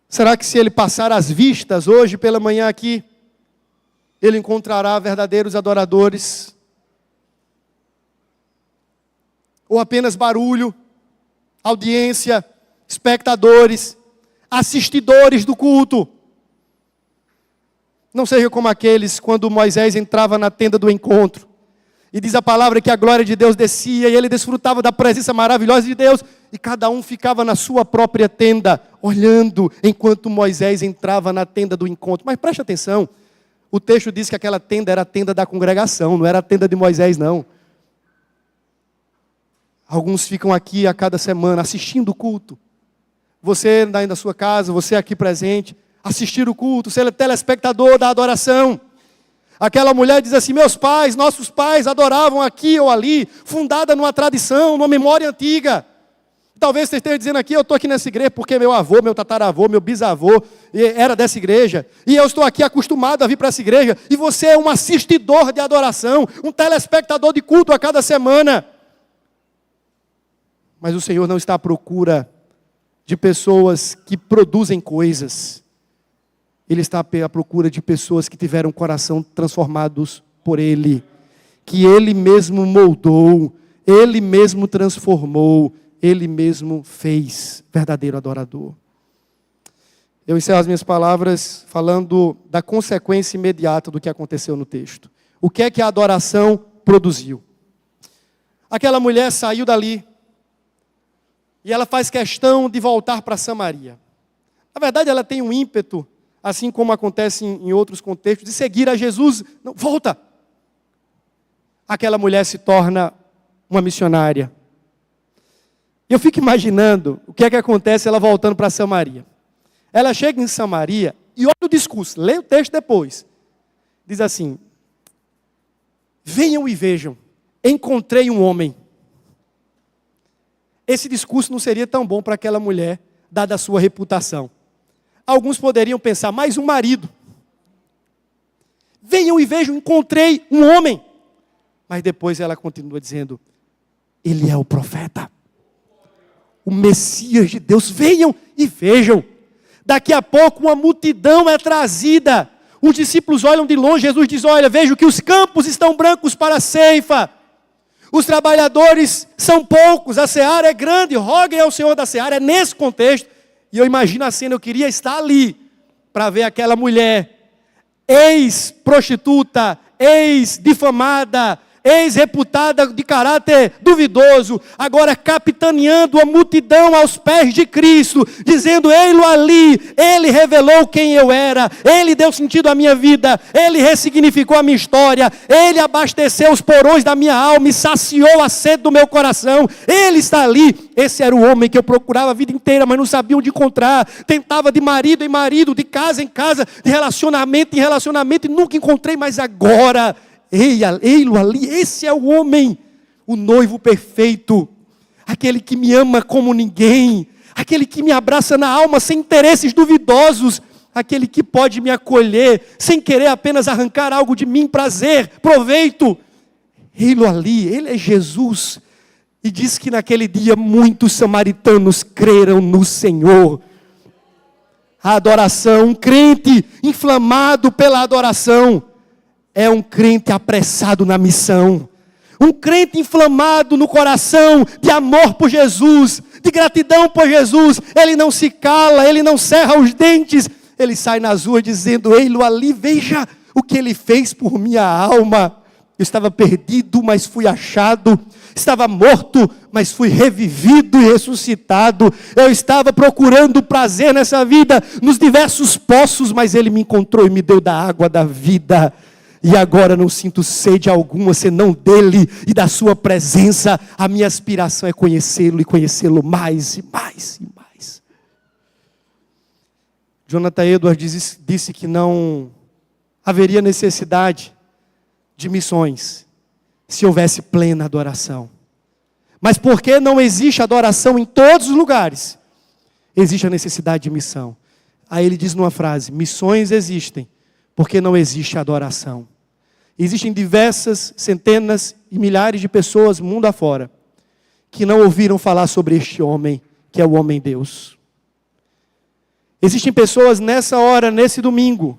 Será que se Ele passar as vistas hoje pela manhã aqui, Ele encontrará verdadeiros adoradores? Ou apenas barulho, audiência, espectadores, assistidores do culto? Não seja como aqueles quando Moisés entrava na tenda do encontro. E diz a palavra que a glória de Deus descia e ele desfrutava da presença maravilhosa de Deus. E cada um ficava na sua própria tenda, olhando enquanto Moisés entrava na tenda do encontro. Mas preste atenção, o texto diz que aquela tenda era a tenda da congregação, não era a tenda de Moisés não. Alguns ficam aqui a cada semana assistindo o culto. Você aí na sua casa, você aqui presente, assistir o culto, ser telespectador da adoração. Aquela mulher diz assim: meus pais, nossos pais adoravam aqui ou ali, fundada numa tradição, numa memória antiga. Talvez você esteja dizendo aqui: eu estou aqui nessa igreja porque meu avô, meu tataravô, meu bisavô era dessa igreja, e eu estou aqui acostumado a vir para essa igreja, e você é um assistidor de adoração, um telespectador de culto a cada semana. Mas o Senhor não está à procura de pessoas que produzem coisas. Ele está à procura de pessoas que tiveram o coração transformados por Ele, que Ele mesmo moldou, Ele mesmo transformou, Ele mesmo fez verdadeiro adorador. Eu encerro as minhas palavras falando da consequência imediata do que aconteceu no texto. O que é que a adoração produziu? Aquela mulher saiu dali e ela faz questão de voltar para Samaria. Na verdade, ela tem um ímpeto, assim como acontece em outros contextos, de seguir a Jesus. Não, volta! Aquela mulher se torna uma missionária. Eu fico imaginando o que é que acontece ela voltando para Samaria. Ela chega em Samaria e olha o discurso, lê o texto depois. Diz assim: venham e vejam, encontrei um homem. Esse discurso não seria tão bom para aquela mulher, dada a sua reputação. Alguns poderiam pensar: mais um marido. Venham e vejam, encontrei um homem. Mas depois ela continua dizendo: ele é o profeta, o Messias de Deus. Venham e vejam. Daqui a pouco uma multidão é trazida. Os discípulos olham de longe, Jesus diz: olha, vejo que os campos estão brancos para a ceifa. Os trabalhadores são poucos, a seara é grande, roguem ao Senhor da seara. É nesse contexto. E eu imagino a cena, eu queria estar ali para ver aquela mulher, ex-prostituta, ex-difamada, ex-reputada de caráter duvidoso, agora capitaneando a multidão aos pés de Cristo, dizendo: ei-lo ali, Ele revelou quem eu era, Ele deu sentido à minha vida, Ele ressignificou a minha história, Ele abasteceu os porões da minha alma e saciou a sede do meu coração, Ele está ali. Esse era o homem que eu procurava a vida inteira, mas não sabia onde encontrar, tentava de marido em marido, de casa em casa, de relacionamento em relacionamento, e nunca encontrei. Mas agora, ei-lo ali, esse é o homem, o noivo perfeito, aquele que me ama como ninguém, aquele que me abraça na alma sem interesses duvidosos, aquele que pode me acolher, sem querer apenas arrancar algo de mim, prazer, proveito. Ei-lo ali, ele é Jesus. E diz que naquele dia muitos samaritanos creram no Senhor. A adoração, um crente inflamado pela adoração, é um crente apressado na missão. Um crente inflamado no coração de amor por Jesus, de gratidão por Jesus. Ele não se cala, ele não cerra os dentes. Ele sai nas ruas dizendo: ei-lo ali, veja o que ele fez por minha alma. Eu estava perdido, mas fui achado. Estava morto, mas fui revivido e ressuscitado. Eu estava procurando prazer nessa vida, nos diversos poços, mas Ele me encontrou e me deu da água da vida. E agora não sinto sede alguma senão dEle e da sua presença. A minha aspiração é conhecê-lo e conhecê-lo mais e mais e mais. Jonathan Edwards disse que não haveria necessidade de missões se houvesse plena adoração. Mas porque não existe adoração em todos os lugares, existe a necessidade de missão. Aí ele diz numa frase: missões existem porque não existe adoração. Existem diversas, centenas e milhares de pessoas mundo afora que não ouviram falar sobre este homem, que é o homem Deus. Existem pessoas nessa hora, nesse domingo,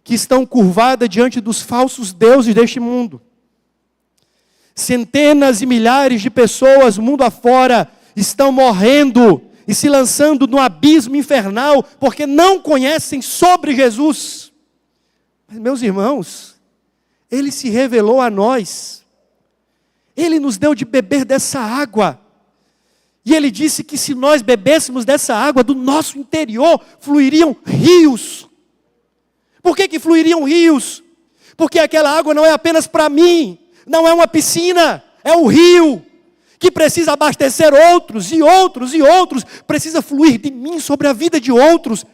que estão curvadas diante dos falsos deuses deste mundo. Centenas e milhares de pessoas mundo afora estão morrendo e se lançando no abismo infernal porque não conhecem sobre Jesus. Mas, meus irmãos, Ele se revelou a nós. Ele nos deu de beber dessa água. E Ele disse que se nós bebêssemos dessa água, do nosso interior fluiriam rios. Por que fluiriam rios? Porque aquela água não é apenas para mim, não é uma piscina, é um rio que precisa abastecer outros e outros e outros, precisa fluir de mim sobre a vida de outros.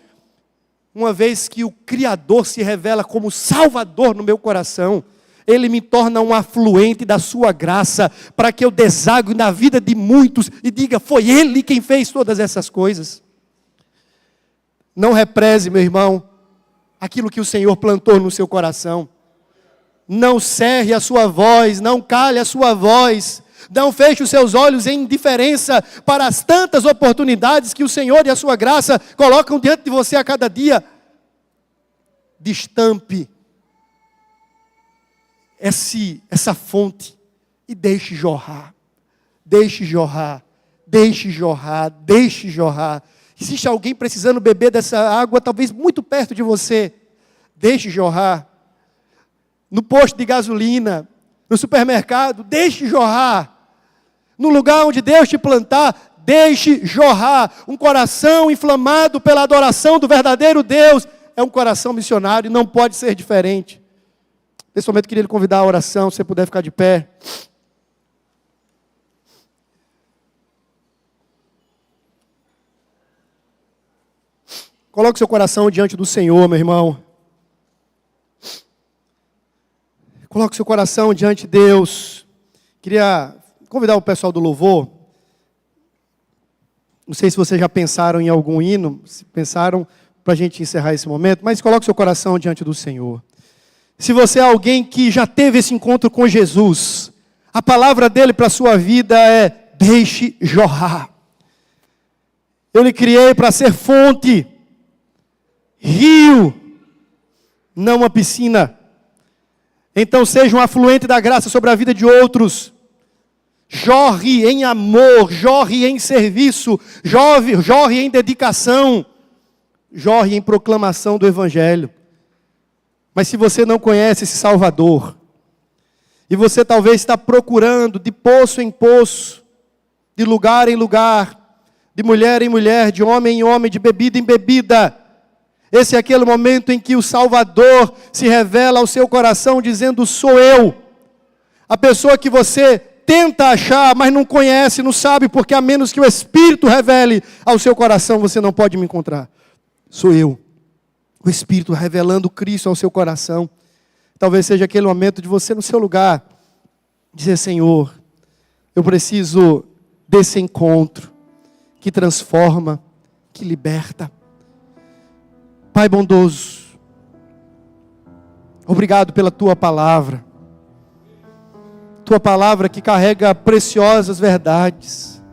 uma vez que o Criador se revela como Salvador no meu coração, Ele me torna um afluente da sua graça, para que eu desague na vida de muitos e diga, foi Ele quem fez todas essas coisas. Não represe, meu irmão, aquilo que o Senhor plantou no seu coração. Não cerre a sua voz, não cale a sua voz. Não feche os seus olhos em indiferença para as tantas oportunidades que o Senhor e a sua graça colocam diante de você a cada dia. Destampe essa fonte e deixe jorrar. Deixe jorrar, deixe jorrar, deixe jorrar. Existe alguém precisando beber dessa água, talvez muito perto de você. Deixe jorrar. No posto de gasolina, no supermercado, deixe jorrar. No lugar onde Deus te plantar, deixe jorrar. Um coração inflamado pela adoração do verdadeiro Deus é um coração missionário e não pode ser diferente. Nesse momento eu queria lhe convidar à oração, se você puder ficar de pé. Coloque seu coração diante do Senhor, meu irmão. Coloque seu coração diante de Deus. Queria convidar o pessoal do louvor. Não sei se vocês já pensaram em algum hino, se pensaram para a gente encerrar esse momento, mas coloque seu coração diante do Senhor. Se você é alguém que já teve esse encontro com Jesus, a palavra dele para a sua vida é, deixe jorrar. Eu lhe criei para ser fonte, rio, não uma piscina. Então seja um afluente da graça sobre a vida de outros. Jorre em amor, jorre em serviço, jorre em dedicação, jorre em proclamação do Evangelho. Mas se você não conhece esse Salvador, e você talvez está procurando de poço em poço, de lugar em lugar, de mulher em mulher, de homem em homem, de bebida em bebida, esse é aquele momento em que o Salvador se revela ao seu coração dizendo, sou eu. A pessoa que você tenta achar, mas não conhece, não sabe, porque a menos que o Espírito revele ao seu coração, você não pode me encontrar. Sou eu. O Espírito revelando Cristo ao seu coração. Talvez seja aquele momento de você no seu lugar, dizer, Senhor, eu preciso desse encontro, que transforma, que liberta. Pai bondoso, obrigado pela Tua palavra. Tua palavra que carrega preciosas verdades,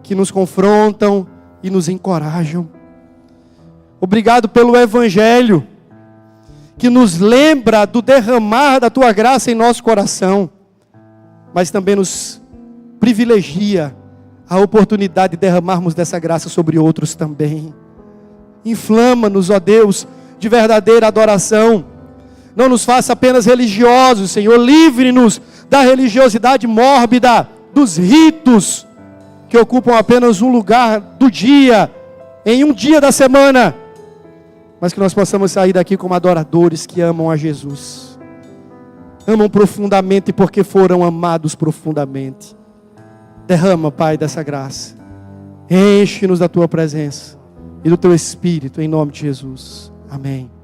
que nos confrontam e nos encorajam. Obrigado pelo Evangelho, que nos lembra do derramar da Tua graça em nosso coração, mas também nos privilegia a oportunidade de derramarmos dessa graça sobre outros também. Inflama-nos, ó Deus, de verdadeira adoração. Não nos faça apenas religiosos, Senhor. Livre-nos da religiosidade mórbida, dos ritos que ocupam apenas um lugar do dia, em um dia da semana. Mas que nós possamos sair daqui como adoradores que amam a Jesus. Amam profundamente porque foram amados profundamente. Derrama, Pai, dessa graça. Enche-nos da Tua presença e do Teu Espírito, em nome de Jesus. Amém.